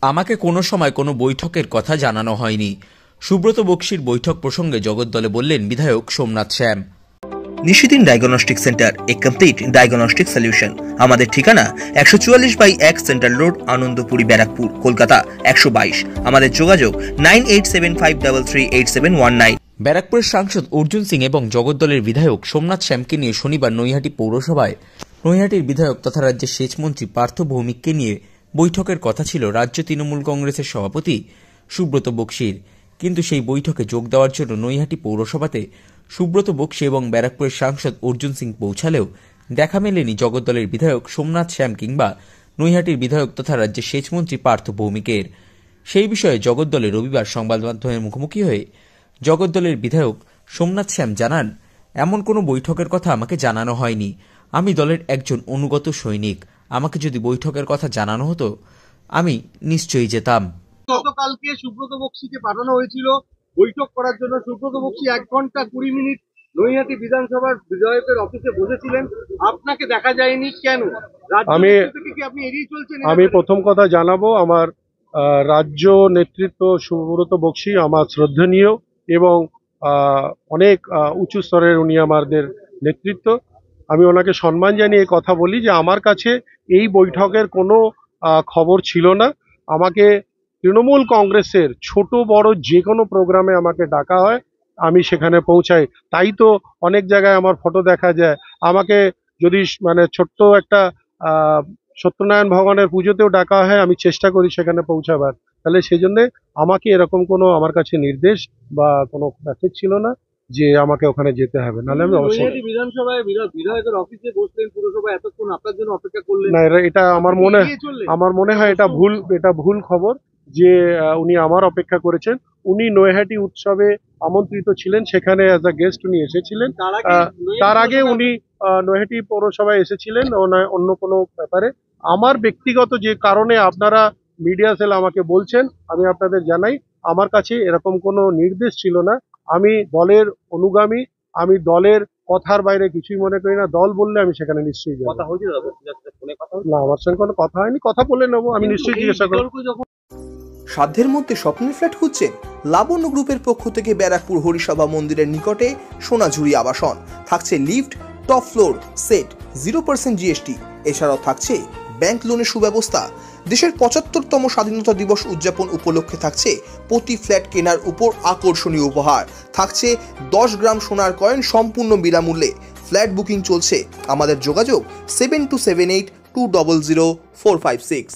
আমাকে কোনো সময় কোনো বৈঠকের কথা জানানো হয়নি। সুব্রত বক্সির বৈঠক প্রসঙ্গে জগদ্দলে বললেন বিধায়ক সোমনাথ শ্যাম। নিশিদিন ডায়াগনস্টিক সেন্টার, এ কমপ্লিট ডায়াগনস্টিক সলিউশন। আমাদের ঠিকানা 144/1 সেন্ট্রাল রোড, আনন্দপুরি, ব্যারাকপুর, কলকাতা 122। আমাদের যোগাযোগ 9875338719। ব্যারাকপুরের সাংসদ অর্জুন সিং এবং জগদ্দলের বিধায়ক সোমনাথ শ্যামকে নিয়ে শনিবার নৈহাটি পৌরসভায় নৈহাটির বিধায়ক তথা রাজ্যের সেচ মন্ত্রী পার্থ ভৌমিককে নিয়ে বৈঠকের কথা ছিল রাজ্য তৃণমূল কংগ্রেসের সভাপতি সুব্রত বক্সির। কিন্তু সেই বৈঠকে যোগ দেওয়ার জন্য নৈহাটি পৌরসভাতে সুব্রত বক্সি এবং ব্যারাকপুরের সাংসদ অর্জুন সিং পৌঁছালেও দেখা মেলেনি জগদ্দলের বিধায়ক সোমনাথ শ্যাম কিংবা নৈহাটির বিধায়ক তথা রাজ্যের সেচ মন্ত্রী পার্থ ভৌমিকের। সেই বিষয়ে জগদ্দলে রবিবার সংবাদ মাধ্যমের মুখোমুখি হয়ে জগদ্দলের বিধায়ক সোমনাথ শ্যাম জানান, এমন কোনো বৈঠকের কথা আমাকে জানানো হয়নি। আমি দলের একজন অনুগত সৈনিক। আমাকে যদি বৈঠকের কথা জানানো হতো আমি নিশ্চয়ই যেতাম। গতকালকে সুব্রত বক্সিকে পাঠানো হয়েছিল বৈঠক করার জন্য। সুব্রত বক্সি 1 ঘন্টা 20 মিনিট নৈহাটি বিধানসভার বিধায়কের অফিসে বসেছিলেন, আপনাকে দেখা যায়নি কেন? আমি প্রথম কথা জানাবো, আমার রাজ্য নেতৃত্ব সুব্রত বক্সি আমার শ্রদ্ধনীয় এবং অনেক উঁচু স্তরের উনি আমাদের নেতৃত্ব। আমি ওনাকে সম্মান জানিয়ে কথা বলি যে আমার কাছে এই বৈঠকের কোনো খবর ছিল না। আমাকে তৃণমূল কংগ্রেসের ছোট বড় যে কোনো প্রোগ্রামে আমাকে ডাকা হয়, আমি সেখানে পৌঁছাই। তাই তো অনেক জায়গায় আমার ফটো দেখা যায়। আমাকে যদি ছোট্ট একটা সত্যনারায়ণ ভগবানের পুজোতেও ডাকা হয়, আমি চেষ্টা করি সেখানে পৌঁছাবার। তাহলে সেই জন্য আমাকে এরকম কোনো আমার কাছে নির্দেশ বা কোনো মেসেজ ছিল না যে আমাকে ওখানে যেতে হবে। নাহলে আমি অবশ্যই বিধানসভায় বিধায়কের অফিসে বসলেন, পুরসভা এতক্ষণ আপনার জন্য অপেক্ষা করলেন না। এটা আমার মনে হয় এটা ভুল খবর যে উনি আমার অপেক্ষা করেছেন। উনি নৈহাটি উৎসবে আমন্ত্রিত ছিলেন, সেখানে অ্যাজ আ গেস্ট উনি এসেছিলেন। তার আগে উনি নৈহাটি পৌরসভায় এসেছিলেন অন্য কোনো ব্যাপারে। আমার ব্যক্তিগত যে কারণে আপনারা মিডিয়া সেল আমাকে বলছেন, আমি আপনাদের জানাই আমার কাছে এরকম কোনো নির্দেশ ছিল না। আমি দলের অনুগামী, আমি দলের কথার বাইরে কিছুই মনে করি না। দল বললে আমি সেখানে নিশ্চয়ই যাব। না, আমার সঙ্গে কোনো কথা হয়নি, কথা বলে নেবো। আমি নিশ্চয়ই জিজ্ঞাসা করবো। সাধ্যের মধ্যে স্বপ্নের ফ্ল্যাট খুঁজছেন? লাবণ্য গ্রুপের পক্ষ থেকে ব্যারাকপুর হরিসভা মন্দিরের নিকটে সোনাঝুরি আবাসন। থাকছে lift, top floor, set, 0% GST। এছাড়াও থাকছে ব্যাংক লোনের সুব্যবস্থা। দেশের 75তম স্বাধীনতা দিবস উদযাপন উপলক্ষে থাকছে প্রতি ফ্ল্যাট কেনার উপর আকর্ষণীয় উপহার। থাকছে 10 গ্রাম সোনার কয়েন সম্পূর্ণ বিনামূল্যে। ফ্ল্যাট বুকিং চলছে। আমাদের যোগাযোগ 7278200456।